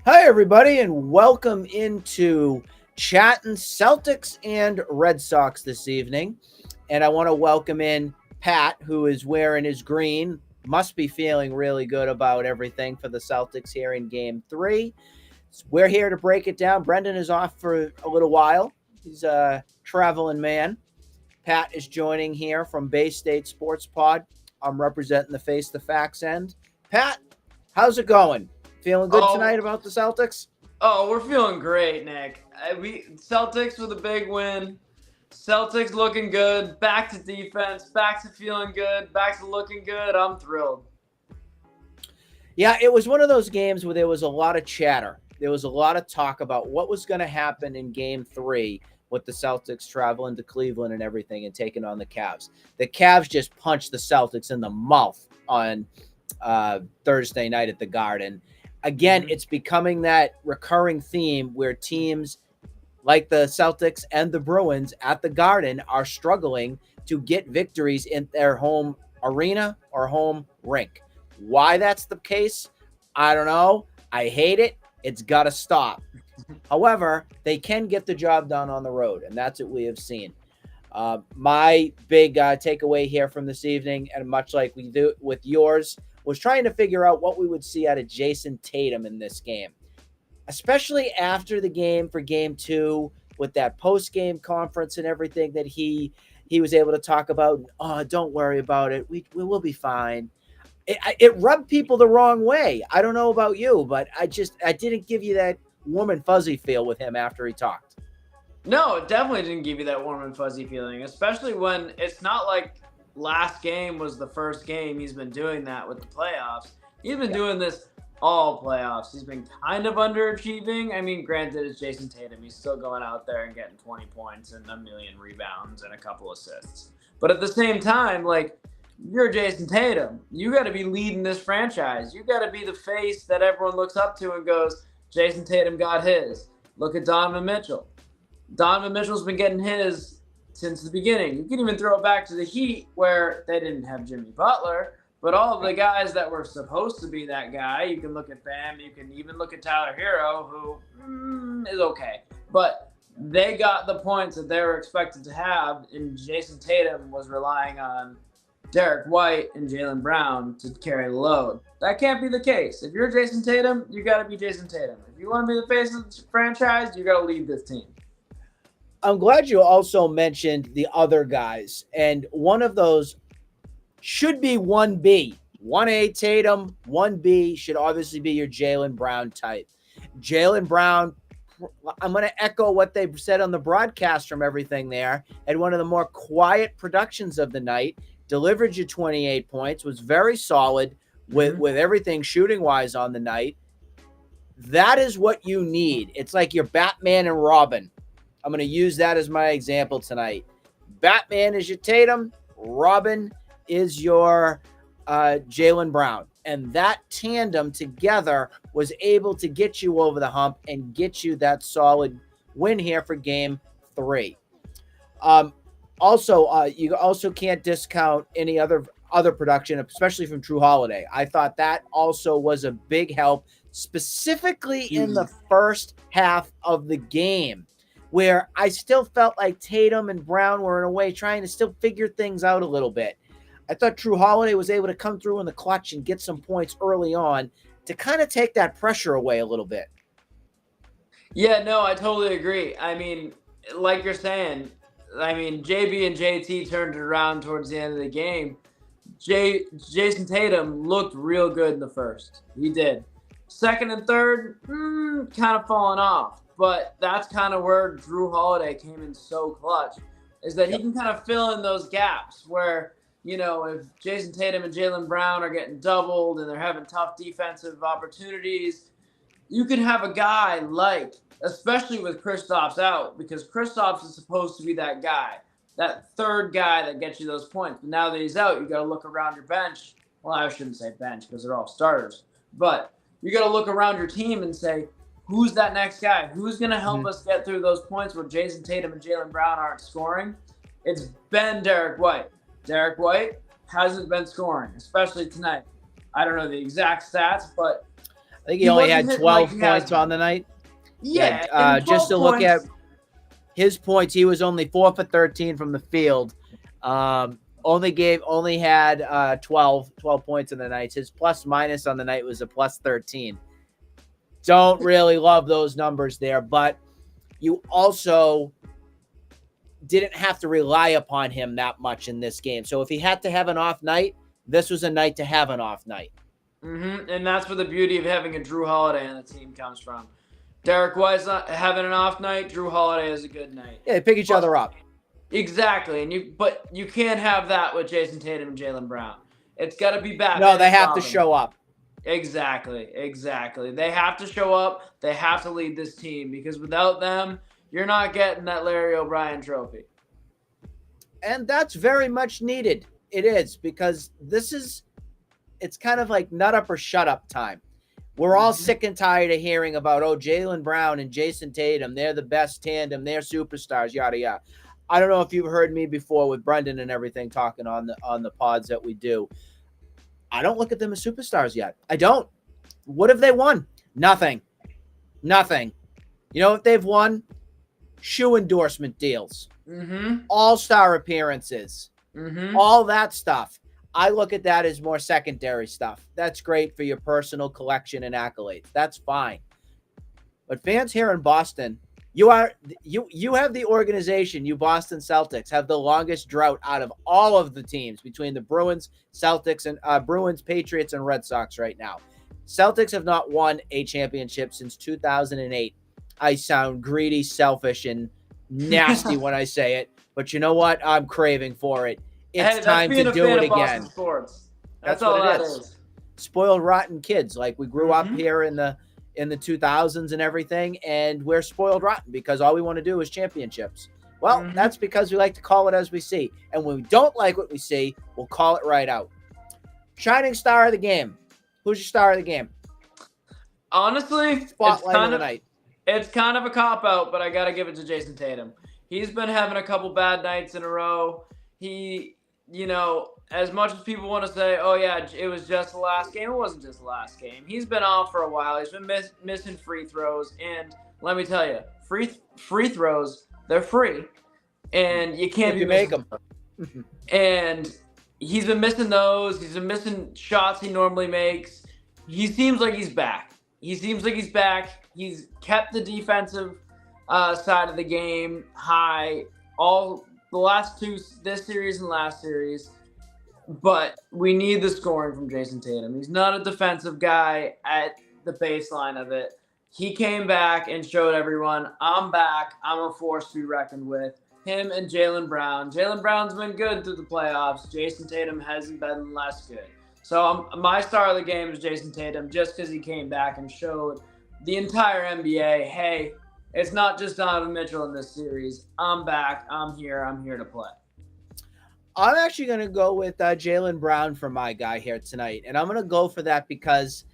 Hi, everybody, and welcome into Chatting Celtics and Red Sox this evening. And I want to welcome in Pat, who is wearing his green, must be feeling really good about everything for the Celtics here in game three. So we're here to break it down. Brendan is off for a little while, he's a traveling man. Pat is joining here from Bay State Sports Pod. I'm representing the Face the Facts end. Pat, how's it going? Feeling good tonight Oh, about the Celtics? we're feeling great, Nick. We Celtics with a big win. Celtics looking good. Back to defense. Back to feeling good. Back to looking good. I'm thrilled. Yeah, it was one of those games where there was a lot of chatter. There was a lot of talk about what was going to happen in game three with the Celtics traveling to Cleveland and everything and taking on the Cavs. The Cavs just punched the Celtics in the mouth on Thursday night at the Garden. Again, Mm-hmm. it's becoming that recurring theme where teams like the Celtics and the Bruins at the Garden are struggling to get victories in their home arena or home rink. Why that's the case, I don't know. I hate it. It's got to stop. However, they can get the job done on the road, and that's what we have seen. My big takeaway here from this evening, and much like we do with yours, was trying to figure out what we would see out of Jayson Tatum in this game, especially after the game for game two with that post-game conference and everything that he was able to talk about. Oh, don't worry about it. We will be fine. It rubbed people the wrong way. I don't know about you, but I didn't give you that warm and fuzzy feel with him after he talked. No, it definitely didn't give you that warm and fuzzy feeling, especially when it's not like last game was the first game he's been doing that with the playoffs. He's been Yeah. doing this all playoffs. He's been kind of underachieving. I mean, granted, it's Jayson Tatum. He's still going out there and getting 20 points and a million rebounds and a couple assists. But at the same time, like, you're Jayson Tatum. You got to be leading this franchise. You got to be the face that everyone looks up to and goes, Jayson Tatum got his. Look at Donovan Mitchell. Donovan Mitchell's been getting his since the beginning. You can even throw it back to the Heat where they didn't have Jimmy Butler, but all of the guys that were supposed to be that guy, you can look at Bam, you can even look at Tyler Hero, who is okay. But they got the points that they were expected to have, and Jayson Tatum was relying on Derek White and Jaylen Brown to carry the load. That can't be the case. If you're Jayson Tatum, you got to be Jayson Tatum. If you want to be the face of the franchise, you got to lead this team. I'm glad you also mentioned the other guys, and one of those should be 1B. 1A Tatum, 1B should obviously be your Jaylen Brown type. Jaylen Brown, I'm going to echo what they said on the broadcast from everything there, had one of the more quiet productions of the night, delivered you 28 points, was very solid with everything shooting wise on the night. That is what you need. It's like your Batman and Robin. I'm going to use that as my example tonight. Batman is your Tatum, Robin is your Jaylen Brown. And that tandem together was able to get you over the hump and get you that solid win here for game three. You also can't discount any other production, especially from True Holiday. I thought that also was a big help, specifically in the first half of the game, where I still felt like Tatum and Brown were in a way trying to still figure things out a little bit. I thought True Holiday was able to come through in the clutch and get some points early on to kind of take that pressure away a little bit. Yeah, no, I totally agree. I mean, like you're saying, I mean, JB and JT turned it around towards the end of the game. Jayson Tatum looked real good in the first. He did. Second and third, kind of falling off. But that's kind of where Drew Holiday came in so clutch, is that he can kind of fill in those gaps where, you know, if Jayson Tatum and Jaylen Brown are getting doubled and they're having tough defensive opportunities, you can have a guy like, especially with Kristaps out, because Kristaps is supposed to be that guy, that third guy that gets you those points. But now that he's out, you got to look around your bench. Well, I shouldn't say bench because they're all starters, but you got to look around your team and say, who's that next guy? Who's going to help us get through those points where Jayson Tatum and Jaylen Brown aren't scoring? It's been Derek White. Derek White hasn't been scoring, especially tonight. I don't know the exact stats, but I think he He only wasn't had hitting like 12 he has points on been. the night. Yeah, Yeah, and just 12 to look at points. his points, he was only 4 for 13 from the field. Only had 12 points in the night. His plus minus on the night was a plus 13. Don't really love those numbers there, but you also didn't have to rely upon him that much in this game. So if he had to have an off night, this was a night to have an off night. And that's where the beauty of having a Drew Holiday on the team comes from. Derek White's not having an off night. Drew Holiday has a good night. Yeah, they pick each other up. Exactly, but you can't have that with Jayson Tatum and Jaylen Brown. It's got to be Batman. No, they and have Robin. to show up. Exactly. They have to show up. They have to lead this team because without them, you're not getting that Larry O'Brien trophy. And that's very much needed. It is, because it's kind of like nut up or shut up time. We're all sick and tired of hearing about, Jaylen Brown and Jayson Tatum, they're the best tandem, they're superstars, yada yada. I don't know if you've heard me before with Brendan and everything talking on the pods that we do. I don't look at them as superstars yet. I don't. What have they won? Nothing. You know what they've won? Shoe endorsement deals. All-star appearances. All that stuff. I look at that as more secondary stuff. That's great for your personal collection and accolades. That's fine. But fans here in Boston, you have the organization, you Boston Celtics, have the longest drought out of all of the teams between the Bruins, Celtics, and Bruins, Patriots, and Red Sox right now. Celtics have not won a championship since 2008. I sound greedy, selfish, and nasty when I say it, but you know what? I'm craving for it. It's time to do it again. Sports. That's all what it is. Spoiled, rotten kids. Like, we grew up here in the 2000s and everything, and we're spoiled rotten because all we want to do is championships. Well, that's because we like to call it as we see. And when we don't like what we see, we'll call it right out. Shining star of the game. Who's your star of the game? Honestly, spotlight of the night. It's kind of a cop-out, but I got to give it to Jayson Tatum. He's been having a couple bad nights in a row. He, as much as people want to say, oh, yeah, it was just the last game, it wasn't just the last game. He's been off for a while. He's been missing free throws. And let me tell you, free throws, they're free. And you can't be make them. And he's been missing those. He's been missing shots he normally makes. He seems like he's back. He's kept the defensive side of the game high all the last two, this series and last series. But we need the scoring from Jayson Tatum. He's not a defensive guy at the baseline of it. He came back and showed everyone, I'm back. I'm a force to be reckoned with. Him and Jaylen Brown. Jaylen Brown's been good through the playoffs. Jayson Tatum hasn't been less good. So my star of the game is Jayson Tatum just because he came back and showed the entire NBA, hey, it's not just Donovan Mitchell in this series. I'm back. I'm here to play. I'm actually going to go with Jaylen Brown for my guy here tonight. And I'm going to go for that because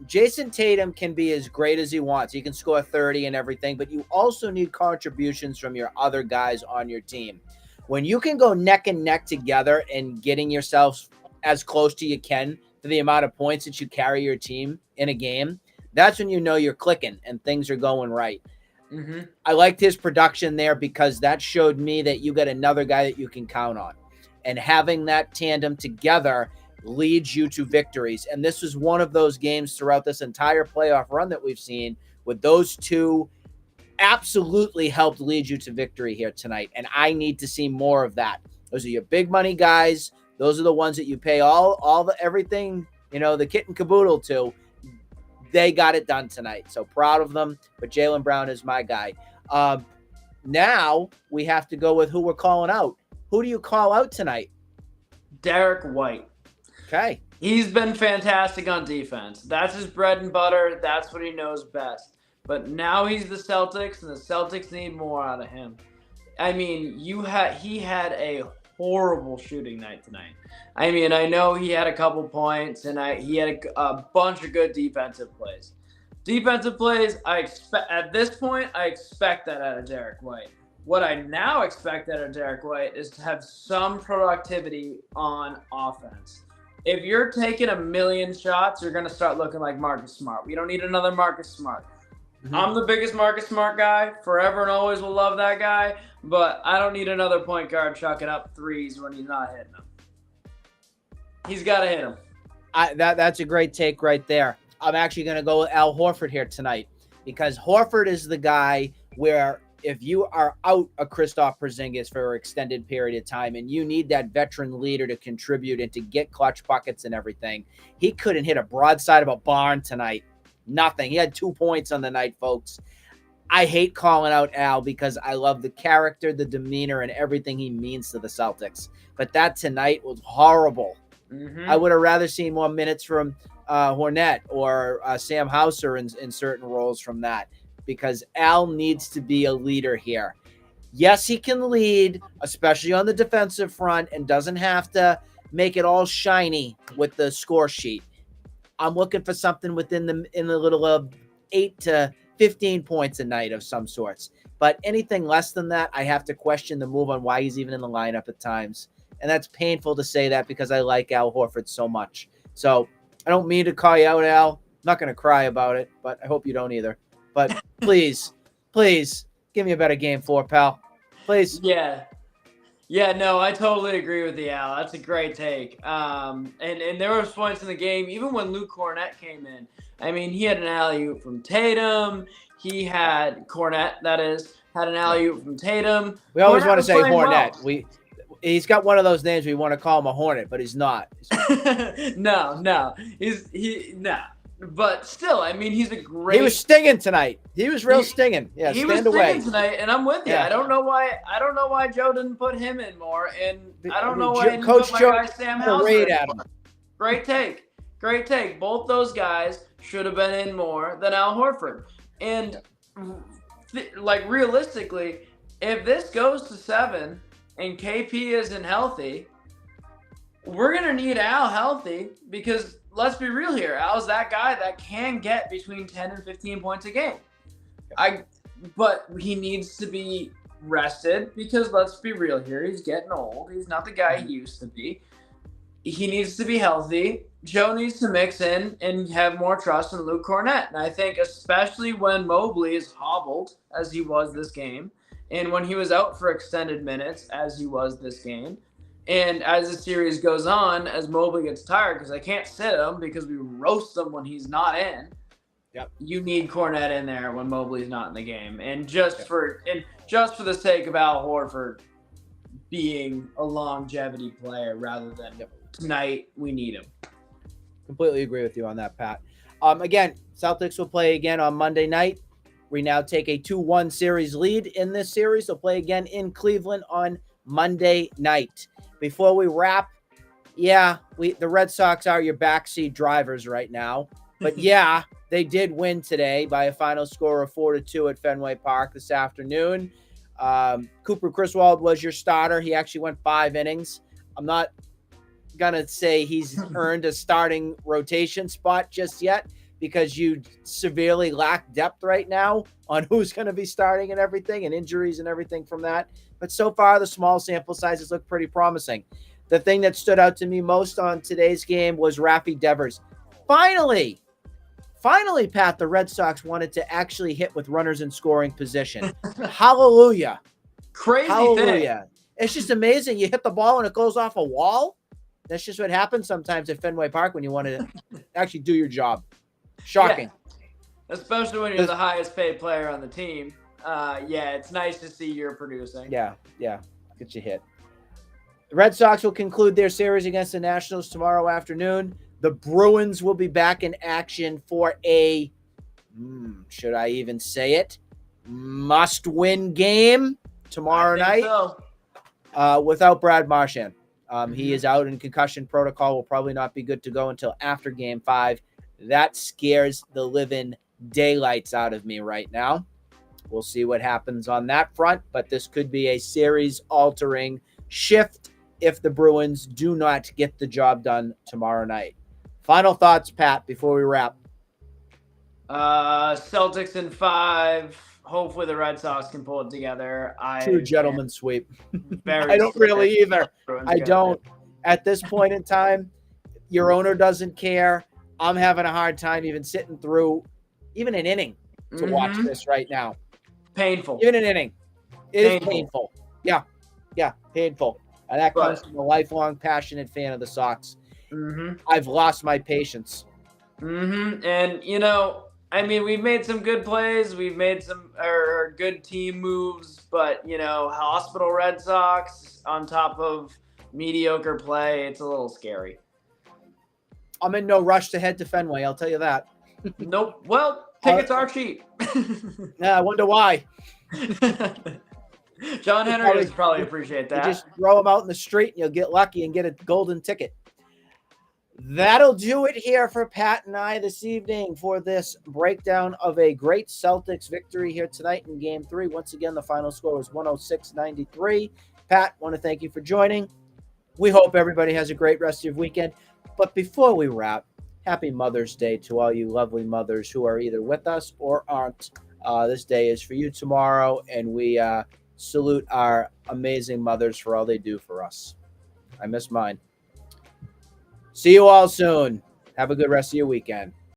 Jayson Tatum can be as great as he wants. He can score 30 and everything, but you also need contributions from your other guys on your team. When you can go neck and neck together and getting yourself as close to you can to the amount of points that you carry your team in a game, that's when you know you're clicking and things are going right. I liked his production there because that showed me that you got another guy that you can count on. And having that tandem together leads you to victories. And this was one of those games throughout this entire playoff run that we've seen with those two absolutely helped lead you to victory here tonight. And I need to see more of that. Those are your big money guys. Those are the ones that you pay all the everything, the kit and caboodle to. They got it done tonight. So proud of them. But Jaylen Brown is my guy. Now we have to go with who we're calling out. Who do you call out tonight? Derek White. Okay. He's been fantastic on defense. That's his bread and butter. That's what he knows best. But now he's the Celtics, and the Celtics need more out of him. I mean, he had a horrible shooting night tonight. I mean, I know he had a couple points, and he had a bunch of good defensive plays. Defensive plays, at this point, I expect that out of Derek White. What I now expect out of Derek White is to have some productivity on offense. If you're taking a million shots, you're going to start looking like Marcus Smart. We don't need another Marcus Smart. Mhm. I'm the biggest Marcus Smart guy. Forever and always will love that guy. But I don't need another point guard chucking up threes when he's not hitting them. He's got to hit them. That's a great take right there. I'm actually going to go with Al Horford here tonight because Horford is the guy where if you are out a Kristaps Porzingis for an extended period of time and you need that veteran leader to contribute and to get clutch buckets and everything, he couldn't hit a broadside of a barn tonight. Nothing. He had 2 points on the night, folks. I hate calling out Al because I love the character, the demeanor, and everything he means to the Celtics. But that tonight was horrible. Mm-hmm. I would have rather seen more minutes from Hornet or Sam Hauser in certain roles from that, because Al needs to be a leader here. Yes, he can lead, especially on the defensive front, and doesn't have to make it all shiny with the score sheet. I'm looking for something in the little of 8 to 15 points a night of some sorts. But anything less than that, I have to question the move on why he's even in the lineup at times. And that's painful to say that because I like Al Horford so much. So I don't mean to call you out, Al. I'm not going to cry about it, but I hope you don't either. But please, give me a better game 4, pal. Please. Yeah. Yeah, no, I totally agree with you, Al. That's a great take. And there was points in the game, even when Luke Cornett came in. I mean, he had an alley-oop from Tatum. He had Cornett, that is, had an alley-oop from Tatum. We always Cornett want to was say playing Hornet. well. He's got one of those names we want to call him a Hornet, but he's not. No. No. But still, I mean, he's a great. He was stinging tonight. He was real stinging. Yeah, he was stand away stinging tonight, and I'm with you. Yeah. I don't know why Joe didn't put him in more, and I don't know why he didn't Coach put my Joe guy Sam a Hauser raid in at him. more. Great take. Both those guys should have been in more than Al Horford. And like realistically, if this goes to 7 and KP isn't healthy, we're gonna need Al healthy because let's be real here. Al's that guy that can get between 10 and 15 points a game. But he needs to be rested because let's be real here. He's getting old. He's not the guy he used to be. He needs to be healthy. Joe needs to mix in and have more trust in Luke Cornett. And I think especially when Mobley is hobbled, as he was this game, and when he was out for extended minutes, as he was this game, and as the series goes on, as Mobley gets tired, because I can't sit him because we roast him when he's not in. Yep. You need Cornett in there when Mobley's not in the game, and just for the sake of Al Horford being a longevity player rather than tonight, we need him. Completely agree with you on that, Pat. Again, Celtics will play again on Monday night. We now take a 2-1 series lead in this series. They'll play again in Cleveland on Monday night. Before we wrap, the Red Sox are your backseat drivers right now. But yeah, they did win today by a final score of 4-2 at Fenway Park this afternoon. Cooper Criswell was your starter. He actually went 5 innings. I'm not going to say he's earned a starting rotation spot just yet because you severely lack depth right now on who's going to be starting and everything and injuries and everything from that. But so far, the small sample sizes look pretty promising. The thing that stood out to me most on today's game was Raffy Devers. Finally, Pat, the Red Sox wanted to actually hit with runners in scoring position. Hallelujah. Crazy Hallelujah. thing. It's just amazing. You hit the ball and it goes off a wall. That's just what happens sometimes at Fenway Park when you want to actually do your job. Shocking. Yeah. Especially when you're the highest paid player on the team. It's nice to see you're producing. Yeah. Get you hit. The Red Sox will conclude their series against the Nationals tomorrow afternoon. The Bruins will be back in action for a, should I even say it, must-win game tomorrow night without Brad Marchand. He is out in concussion protocol, will probably not be good to go until after Game 5. That scares the living daylights out of me right now. We'll see what happens on that front, but this could be a series-altering shift if the Bruins do not get the job done tomorrow night. Final thoughts, Pat, before we wrap. Celtics in 5. Hopefully the Red Sox can pull it together. True gentleman sweep. I don't really either. I don't. At this point in time, Your owner doesn't care. I'm having a hard time even sitting through even an inning to watch this right now. Painful. Even an inning. It is Painful. painful. Yeah, painful. And that comes from a lifelong, passionate fan of the Sox. I've lost my patience. And, I mean, we've made some good plays. We've made some good team moves. But, hospital Red Sox on top of mediocre play, it's a little scary. I'm in no rush to head to Fenway, I'll tell you that. Nope. Well, tickets are cheap. Yeah, I wonder why. John Henry would probably appreciate that. You just throw them out in the street and you'll get lucky and get a golden ticket. That'll do it here for Pat and I this evening for this breakdown of a great Celtics victory here tonight in Game 3. Once again, the final score was 106-93. Pat, want to thank you for joining. We hope everybody has a great rest of your weekend. But before we wrap, happy Mother's Day to all you lovely mothers who are either with us or aren't. This day is for you tomorrow, and we salute our amazing mothers for all they do for us. I miss mine. See you all soon. Have a good rest of your weekend.